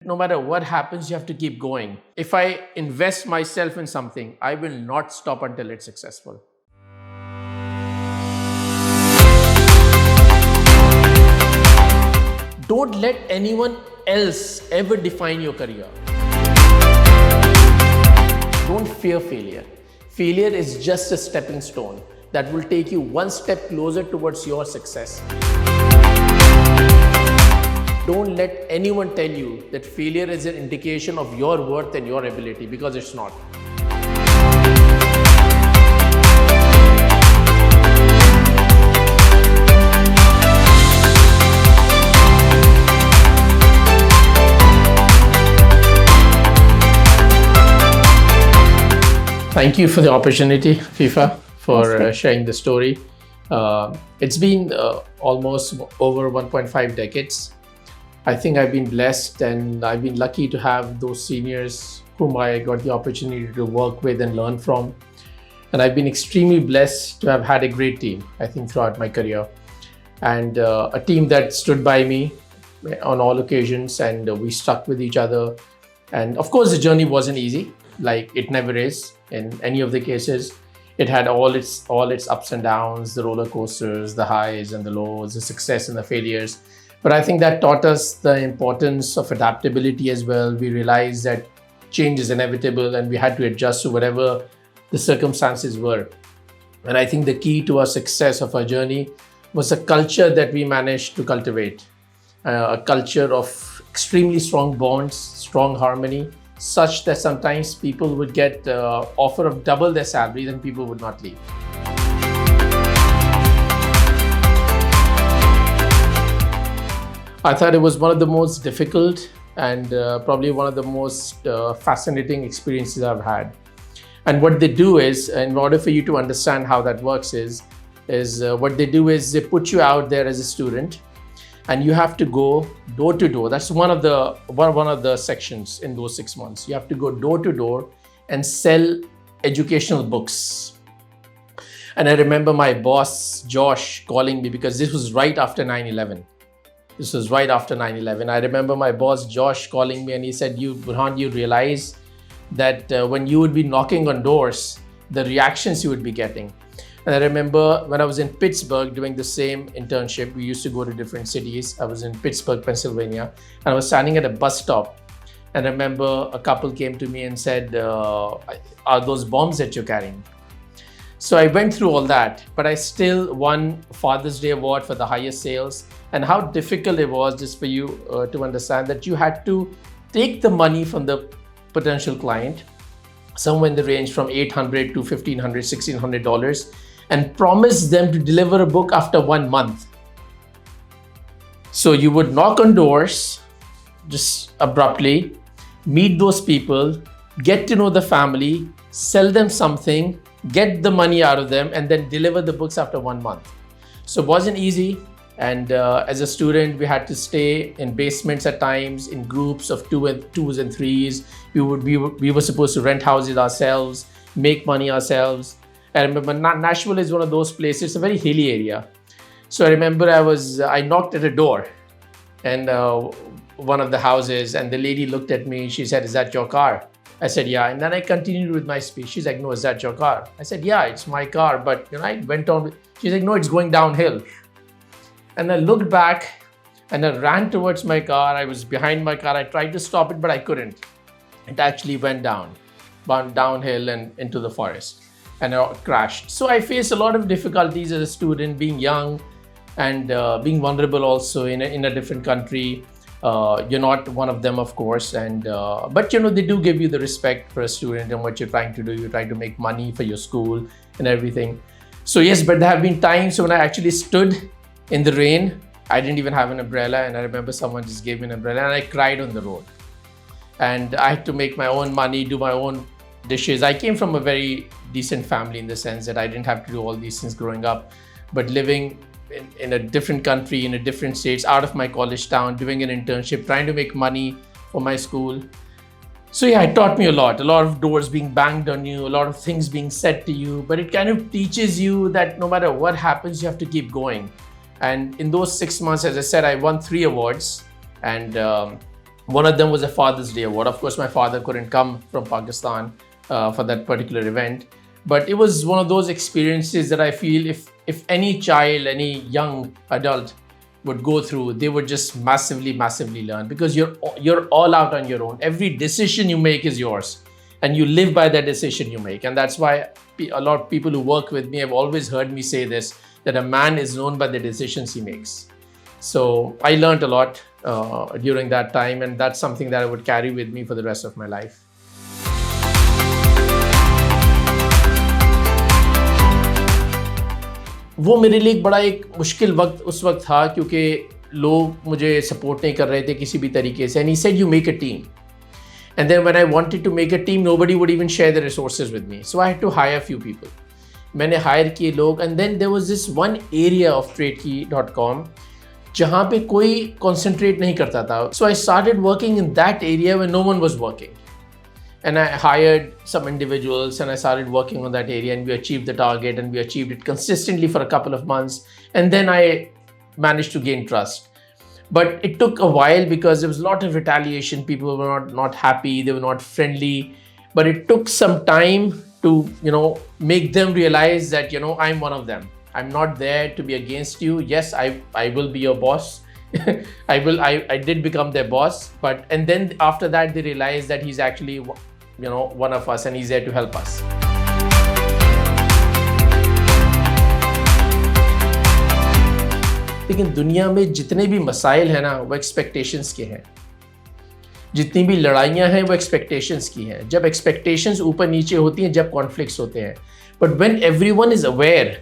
No matter what happens, you have to keep going. If I invest myself in something, I will not stop until it's successful. Don't let anyone else ever define your career. Don't fear failure. Failure is just a stepping stone that will take you one step closer towards your success. Don't let anyone tell you that failure is an indication of your worth and your ability, because it's not. Thank you for the opportunity, FIFA, for sharing the story. It's been almost over 1.5 decades. I think I've been blessed and I've been lucky to have those seniors whom I got the opportunity to work with and learn from. And I've been extremely blessed to have had a great team, I think, throughout my career. And a team that stood by me on all occasions, and we stuck with each other. And of course, the journey wasn't easy, like it never is in any of the cases. It had all its ups and downs, the roller coasters, the highs and the lows, the success and the failures. But I think that taught us the importance of adaptability as well. We realized that change is inevitable and we had to adjust to whatever the circumstances were. And I think the key to our success of our journey was a culture that we managed to cultivate, a culture of extremely strong bonds, strong harmony, such that sometimes people would get offer of double their salary, then people would not leave. I thought it was one of the most difficult and probably one of the most fascinating experiences I've had. And what they do is, in order for you to understand how that works is what they do is they put you out there as a student, and you have to go door to door. That's one of the sections in those 6 months. You have to go door to door and sell educational books. And I remember my boss, Josh, calling me, because this was right after 9/11. This was right after 9/11. I remember my boss, Josh, calling me, and he said, Burhan, you realize that when you would be knocking on doors, the reactions you would be getting. And I remember when I was in Pittsburgh doing the same internship, we used to go to different cities. I was in Pittsburgh, Pennsylvania, and I was standing at a bus stop. And I remember a couple came to me and said, are those bombs that you're carrying? So I went through all that, but I still won Father's Day Award for the highest sales. And how difficult it was, just for you to understand, that you had to take the money from the potential client, somewhere in the range from $800 to $1,500, $1,600, and promise them to deliver a book after 1 month. So you would knock on doors just abruptly, meet those people, get to know the family, sell them something, get the money out of them, and then deliver the books after 1 month. So it wasn't easy. And as a student, we had to stay in basements at times, in groups of twos and threes. We were supposed to rent houses ourselves, make money ourselves. I remember Nashville is one of those places. It's a very hilly area. So I remember I knocked at a door, and one of the houses, and the lady looked at me. She said, "Is that your car?" I said, "Yeah." And then I continued with my speech. She's like, "No, is that your car?" I said, "Yeah, it's my car." But I went on. She's like, "No, it's going downhill." And I looked back and I ran towards my car. I was behind my car. I tried to stop it, but I couldn't. It actually went downhill and into the forest, and it crashed. So I faced a lot of difficulties as a student, being young and being vulnerable also in a different country. You're not one of them, of course. But they do give you the respect for a student and what you're trying to do. You're trying to make money for your school and everything. So yes, but there have been times when I actually stood in the rain. I didn't even have an umbrella, and I remember someone just gave me an umbrella, and I cried on the road. And I had to make my own money, do my own dishes. I came from a very decent family in the sense that I didn't have to do all these things growing up, but living in a different country, in a different states, out of my college town, doing an internship, trying to make money for my school. So yeah, it taught me a lot of doors being banged on you, a lot of things being said to you, but it kind of teaches you that no matter what happens, you have to keep going. And in those 6 months, as I said, I won 3 awards. And One of them was a Father's Day award. Of course, my father couldn't come from Pakistan for that particular event. But it was one of those experiences that I feel if any child, any young adult would go through, they would just massively learn, because you're all out on your own. Every decision you make is yours, and you live by that decision you make. And that's why a lot of people who work with me have always heard me say this, that a man is known by the decisions he makes. So I learned a lot during that time, and that's something that I would carry with me for the rest of my life. वो मेरे लिए एक बड़ा एक मुश्किल वक्त उस वक्त था, क्योंकि लोग मुझे सपोर्ट नहीं कर रहे थे किसी भी तरीके से. And he said, you make a team. And then when I wanted to make a team, nobody would even share the resources with me. So I had to hire a few people. मैंने hire किए लोग, and then there was this one area of TradeKey.com जहाँ पे कोई concentrate नहीं करता था. So I started working in that area when no one was working. And I hired some individuals and I started working on that area, and we achieved the target, and we achieved it consistently for a couple of months. And then I managed to gain trust. But it took a while because there was a lot of retaliation. People were not happy. They were not friendly. But it took some time to, make them realize that, I'm one of them. I'm not there to be against you. Yes, I will be your boss. I did become their boss. And then after that, they realized that he's actually, one of us, and he's there to help us. लेकिन दुनिया में जितने भी मसाइल हैं ना, वो expectations के हैं. जितनी भी लड़ाइयाँ हैं वो एक्सपेक्टेशंस की हैं. जब एक्सपेक्टेशंस ऊपर नीचे होती हैं, जब कॉन्फ्लिक्ट्स होते हैं. But when everyone is aware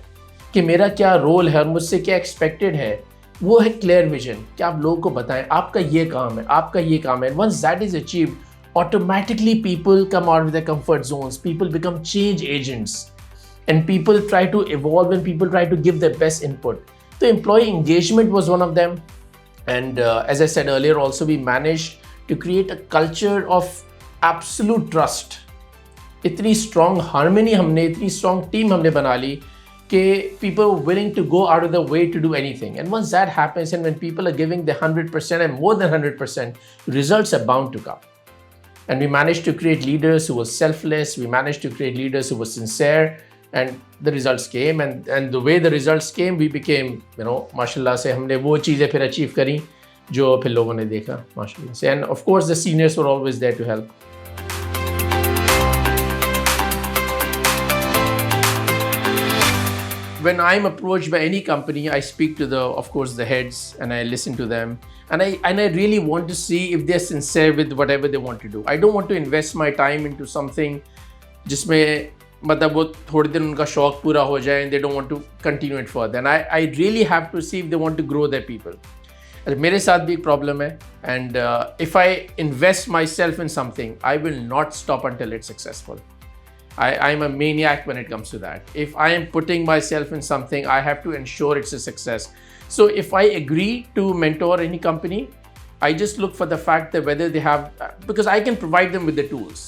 कि मेरा क्या रोल है और मुझसे क्या एक्सपेक्टेड है, वो है क्लियर विजन कि आप लोगों को बताएं आपका ये काम है, आपका ये काम है. Once that is achieved, automatically people come out of their comfort zones. People become change agents, and people try to evolve, and people try to give their best input. So employee engagement was one of them. And as I said earlier, also we managed to create a culture of absolute trust. इतनी strong harmony हमने, इतनी strong team हमने बना ली कि people were willing to go out of their way to do anything. And once that happens, and when people are giving the 100% and more than 100%, results are bound to come. And we managed to create leaders who were selfless. We managed to create leaders who were sincere, and the results came. And the way the results came, we became, माशाल्लाह से हमने वो चीज़ें फिर achieve करी जो फिर लोगों ने देखा, माशाल्लाह से. And of course, the seniors were always there to help. When I'm approached by any company, I speak to of course, the heads, and I listen to them. And I really want to see if they're sincere with whatever they want to do. I don't want to invest my time into something जिसमें मतलब वो थोड़े दिन उनका शौक पूरा हो जाए, and they don't want to continue it further. And I really have to see if they want to grow their people. मेरे साथ भी एक प्रॉब्लम है, and if I invest myself in something, I will not stop until it's successful. I'm a maniac when it comes to that. If I am putting myself in something, I have to ensure it's a success. So if I agree to mentor any company, I just look for the fact that whether they have, because I can provide them with the tools.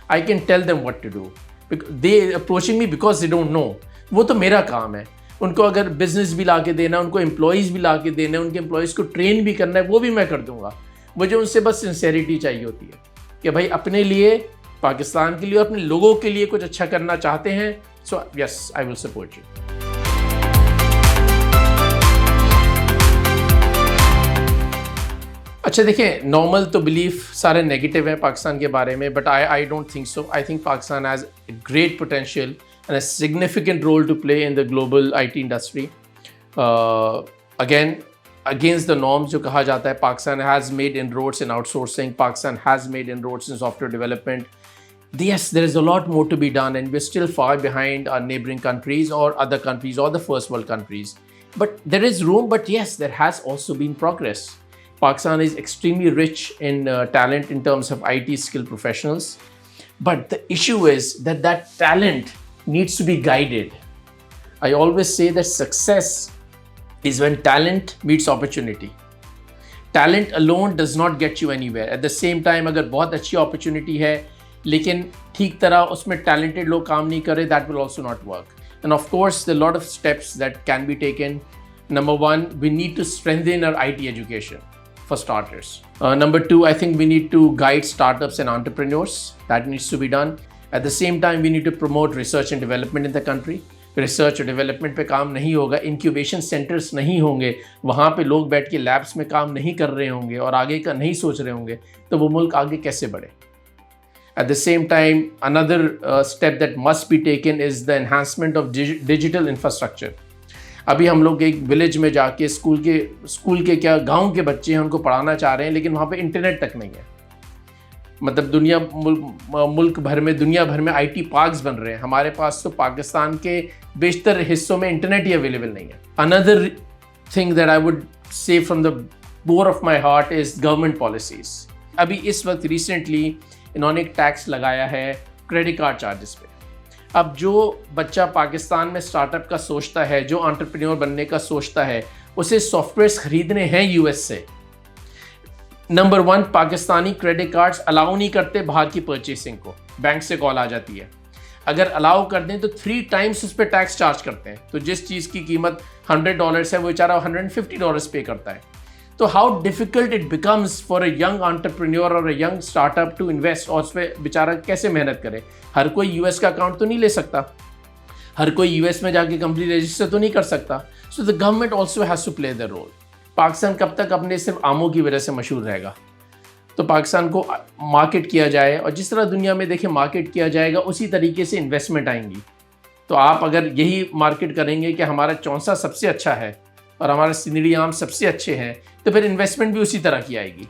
I can tell them what to do. Because they approaching me because they don't know. वो तो मेरा काम है. उनको अगर business भी ला के देना, उनको एम्प्लॉयज़ भी ला के देना, उनके एम्प्लॉयज़ को ट्रेन भी करना है, वो भी मैं कर दूंगा. मुझे उनसे बस सिंसेरिटी चाहिए होती है कि भाई अपने लिए, पाकिस्तान के लिए, अपने लोगों के लिए कुछ अच्छा करना चाहते हैं. So yes, I will support you. अच्छा देखिए, नॉर्मल तो बिलीफ सारे नेगेटिव हैं पाकिस्तान के बारे में, but I don't think so. I think Pakistan has great potential and a significant role to play in the global IT industry. Again against the norms जो कहा जाता है, Pakistan has made inroads in outsourcing. Pakistan has made inroads in software development. Yes, there is a lot more to be done, and we're still far behind our neighboring countries or other countries or the first world countries. But there is room, but yes, there has also been progress. Pakistan is extremely rich in talent in terms of IT skilled professionals. But the issue is that talent needs to be guided. I always say that success is when talent meets opportunity. Talent alone does not get you anywhere. At the same time, अगर बहुत अच्छी opportunity है, लेकिन ठीक तरह उसमें talented लोग काम नहीं करे, that will also not work. And of course, there are a lot of steps that can be taken. Number one, we need to strengthen our IT education. for starters. Number two, I think we need to guide startups and entrepreneurs. That needs to be done. At the same time, we need to promote research and development in the country. Research और development पे काम नहीं होगा, incubation centres नहीं होंगे, वहाँ पे लोग बैठ के लैब्स में काम नहीं कर रहे होंगे और आगे का नहीं सोच रहे होंगे, तो वो मुल्क आगे कैसे बढ़े? At the same time, another step that must be taken is the enhancement of digital infrastructure. अभी हम लोग एक विलेज में जाके स्कूल के क्या गांव के बच्चे हैं उनको पढ़ाना चाह रहे हैं, लेकिन वहाँ पे इंटरनेट तक नहीं है। मतलब दुनिया भर में आईटी पार्क्स बन रहे हैं, हमारे पास तो पाकिस्तान के बेशतर हिस्सों में इंटरनेट ही अवेलेबल नहीं है। Another thing that I would say from the core of my heart is government policies. अभी इस वक्त रिसेंटली इन्होंने एक टैक्स लगाया है क्रेडिट कार्ड चार्जेस पे। अब जो बच्चा पाकिस्तान में स्टार्टअप का सोचता है, जो एंटरप्रेन्योर बनने का सोचता है, उसे सॉफ्टवेयर्स खरीदने हैं यूएस से। Number one, Pakistani credit cards allow नहीं करते बाहर की परचेसिंग को, बैंक से कॉल आ जाती है। अगर अलाउ कर दें तो 3 टाइम्स उस पर टैक्स चार्ज करते हैं, तो जिस चीज़ की कीमत $100 है वो बेचारा $150 पे करता है। तो how difficult it becomes for a young entrepreneur और a young startup to invest, और उस पर बेचारा कैसे मेहनत करे। हर कोई यूएस का अकाउंट तो नहीं ले सकता, हर कोई यूएस में जाके कंपनी रजिस्टर तो नहीं कर सकता। So the government also has to play the role. Pakistan कब तक अपने सिर्फ आमों की वजह से मशहूर रहेगा? तो पाकिस्तान को मार्केट किया जाए, और जिस तरह दुनिया में देखें मार्केट किया जाएगा उसी तरीके से इन्वेस्टमेंट आएंगी। तो आप अगर यही मार्केट करेंगे कि हमारा चौंसा सबसे अच्छा है और हमारे सिंदड़ी आम सबसे अच्छे हैं, तो फिर इन्वेस्टमेंट भी उसी तरह की आएगी।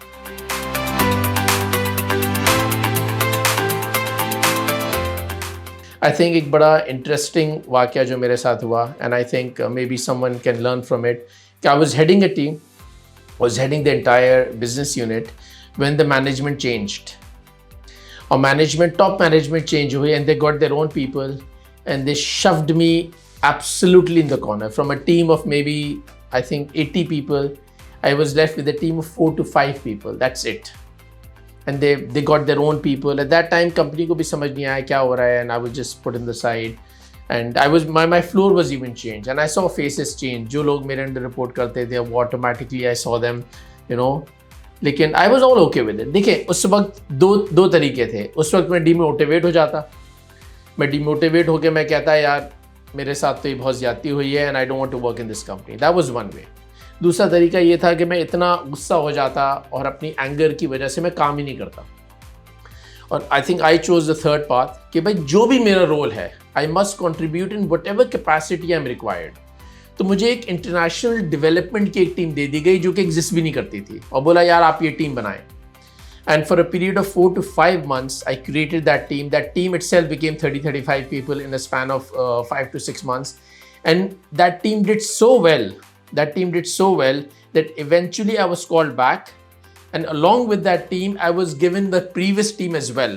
आई थिंक एक बड़ा इंटरेस्टिंग वाक़या जो मेरे साथ हुआ, and I think may be someone can learn from it, I was heading a team, was heading the entire business unit when the management changed. Or top management changed away, and they got their own people, and they shoved me absolutely in the corner. From a team of maybe, I think 80 people, I was left with a team of 4 to 5 people. That's it. And they got their own people. At that time, company को भी समझ नहीं आया क्या हो रहा है, and I was just put in the side. And my floor was even changed, and I saw faces change. जो लोग मेरे अंडर रिपोर्ट करते थे, वो automatically I saw them, you know. लेकिन I was all okay with it. देखिए, उस वक्त दो तरीके थे। उस वक्त मैं डिमोटिवेट हो जाता, मैं डिमोटिवेट होकर मैं कहता यार मेरे साथ तो ये बहुत ज़्यादती हुई है, and I don't want to work in this company. That was one way. दूसरा तरीका ये था कि मैं इतना गुस्सा हो जाता और अपनी एंगर की वजह से मैं काम ही नहीं करता। और I think I chose the third path कि भाई जो भी मेरा रोल है, I must contribute in what ever capacity I am required. तो मुझे एक इंटरनेशनल डेवलपमेंट की एक टीम दे दी गई जो कि एग्जिस्ट भी नहीं करती थी, और बोला यार आप ये टीम बनाएं। And for a period of 4 to 5 months I created that team. That team itself became 30-35 people in a span of 5 to 6 months, and that team did so well that eventually I was called back. And along with that team, I was given the previous team as well.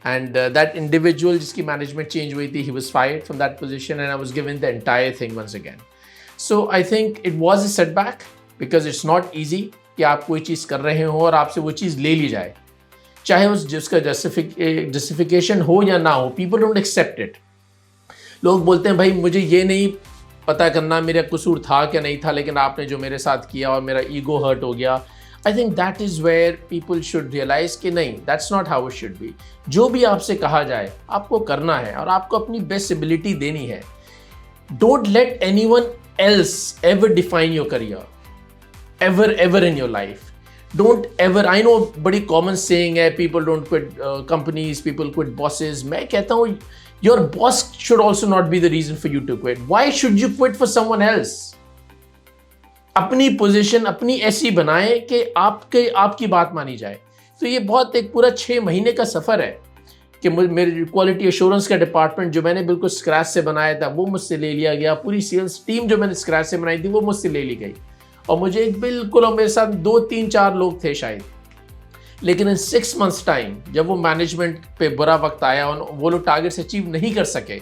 And that individual, जिसकी management change हुई थी, he was fired from that position, and I was given the entire thing once again. So I think it was a setback because it's not easy कि आप कोई चीज़ कर रहे हो और आपसे वो चीज़ ले ली जाए, चाहे जिसका justification हो या ना हो। People don't accept it. लोग बोलते हैं भाई मुझे ये नहीं पता करना मेरा कसूर था क्या नहीं था, लेकिन आपने जो मेरे साथ किया और मेरा ईगो हर्ट हो गया। I think that is where people should realize कि नहीं, that's not how it should be. जो भी आपसे कहा जाए आपको करना है और आपको अपनी बेस्ट एबिलिटी देनी है। Don't let anyone else ever define your career, ever in your life. Don't ever, I know बड़ी common saying है, people don't quit companies, people quit bosses. मैं कहता हूँ your boss should also not be the reason for you to quit. Why should you quit for someone else? अपनी position अपनी ऐसी बनाएं कि आपकी बात मानी जाए। तो ये बहुत एक पूरा 6 महीने का सफ़र है कि मेरे क्वालिटी एश्योरेंस का डिपार्टमेंट जो मैंने बिल्कुल स्क्रैच से बनाया था वो मुझसे ले लिया गया। पूरी सेल्स टीम जो मैंने स्क्रैच से बनाई थी वो मुझसे ले ली गई, और मुझे एक बिल्कुल, और मेरे साथ 2-3-4 लोग थे शायद। लेकिन इन 6 months टाइम जब वो मैनेजमेंट पे बुरा वक्त आया और वो लोग टारगेट्स अचीव नहीं कर सके,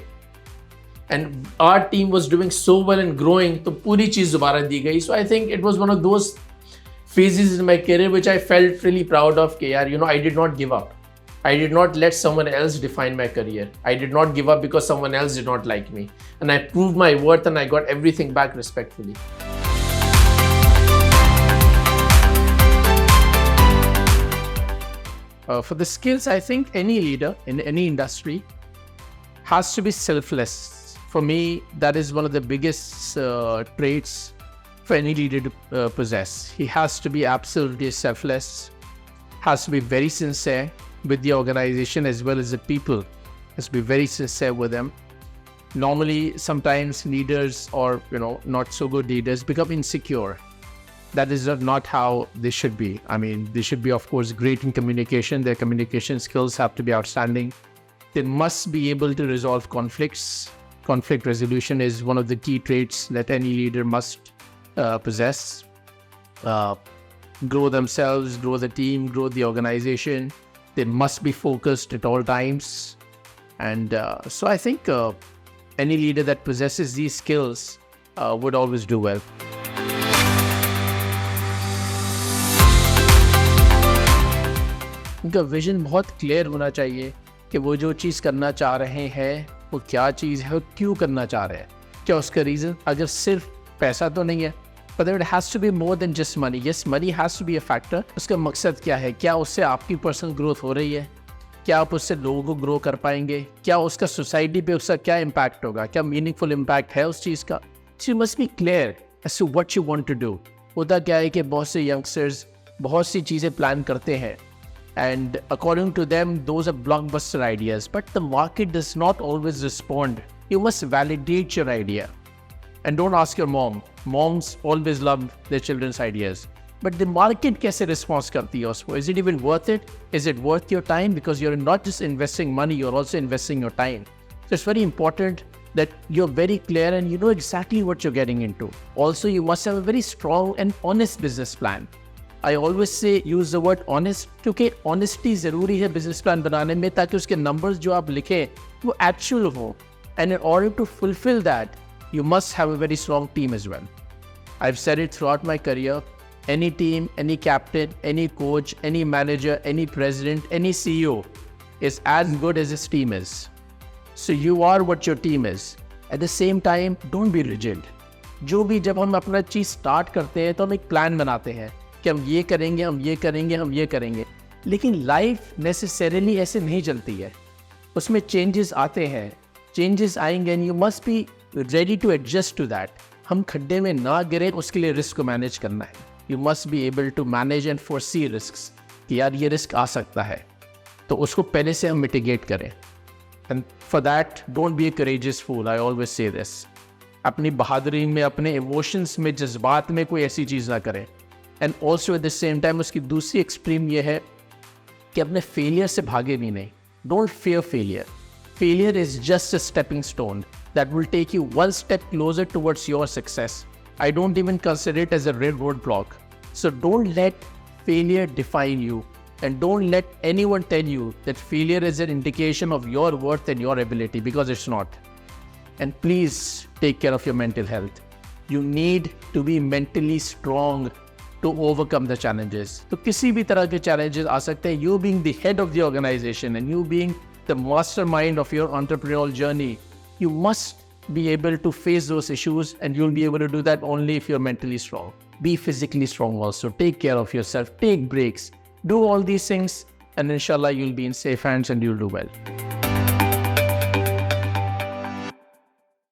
and our team was doing so well and growing, तो पूरी चीज़ दोबारा दी गई। So I think it was one of those phases in my career which I felt really proud of कि यार, you know, I did not give up. I did not let someone else define my career. I did not give up because someone else did not like me. And I proved my worth and I got everything back respectfully. For the skills, I think any leader in any industry has to be selfless. For me, that is one of the biggest traits for any leader to possess. He has to be absolutely selfless, has to be very sincere with the organization as well as the people, has to be very sincere with them. Normally, sometimes leaders or not so good leaders become insecure. That is not how they should be. I mean, they should be, of course, great in communication. Their communication skills have to be outstanding. They must be able to resolve conflicts. Conflict resolution is one of the key traits that any leader must possess. Grow themselves, grow the team, grow the organization. They must be focused at all times. And so I think any leader that possesses these skills would always do well. उनका vision बहुत clear होना चाहिए कि वो जो चीज़ करना चाह रहे हैं वो क्या चीज़ है और क्यों करना चाह रहे हैं, क्या उसका रीज़न। अगर सिर्फ पैसा तो नहीं है, but it has to be more than just money. Yes, money has to be a factor. उसका मकसद क्या है, क्या उससे आपकी पर्सनल ग्रोथ हो रही है, क्या आप उससे लोगों को ग्रो कर पाएंगे, क्या उसका सोसाइटी पे उसका क्या इम्पैक्ट होगा, क्या मीनिंगफुल इम्पैक्ट है उस चीज़ का। You must be clear as to what you want to do. होता क्या है कि बहुत से यंगस्टर्स बहुत सी चीज़ें प्लान करते हैं and according to them those are blockbuster ideas, but the market does not always respond. You must validate your idea and don't ask your mom. Moms always love their children's ideas, but the market कैसे response करती है उसको? Is it even worth it? Is it worth your time? Because you're not just investing money, you're also investing your time. So it's very important that you're very clear and you know exactly what you're getting into. Also, you must have a very strong and honest business plan. I always say use the word honest, क्योंकि honesty ज़रूरी है business plan बनाने में, ताकि उसके numbers जो आप लिखें वो actual हो. And in order to fulfill that, you must have a very strong team as well. I've said it throughout my career. Any team, any captain, any coach, any manager, any president, any CEO is as good as his team is. So you are what your team is. At the same time, don't be rigid. जो भी जब हम अपना चीज़ start करते हैं तो हम एक प्लान बनाते हैं कि हम ये करेंगे, हम ये करेंगे, हम ये करेंगे, लेकिन लाइफ नेसेसरीली ऐसे नहीं चलती है. उसमें चेंजेस आते हैं, चेंजेस आएंगे and you must be ready to adjust to that. हम खड्डे में ना गिरे, उसके लिए रिस्क को मैनेज करना है. You must be able to manage and foresee risks कि यार ये रिस्क आ सकता है, तो उसको पहले से हम मिटिगेट करें. And for that don't be a courageous fool. I always say this. अपनी बहादुरी में, अपने इमोशंस में, जज्बात में कोई ऐसी चीज़ ना करें. And also at the same time उसकी दूसरी एक्सट्रीम ये है कि अपने फेलियर से भागे भी नहीं. Don't fear failure. Failure is just a stepping stone that will take you one step closer towards your success. I don't even consider it as a roadblock. So don't let failure define you, and don't let anyone tell you that failure is an indication of your worth and your ability, because it's not. And please take care of your mental health. You need to be mentally strong to overcome the challenges. तो किसी भी तरह के challenges आ सकते हैं. You being the head of the organization and you being the mastermind of your entrepreneurial journey, you must be able to face those issues, and you'll be able to do that only if you're mentally strong. Be physically strong also. Take care of yourself. Take breaks. Do all these things, and inshallah, you'll be in safe hands and you'll do well.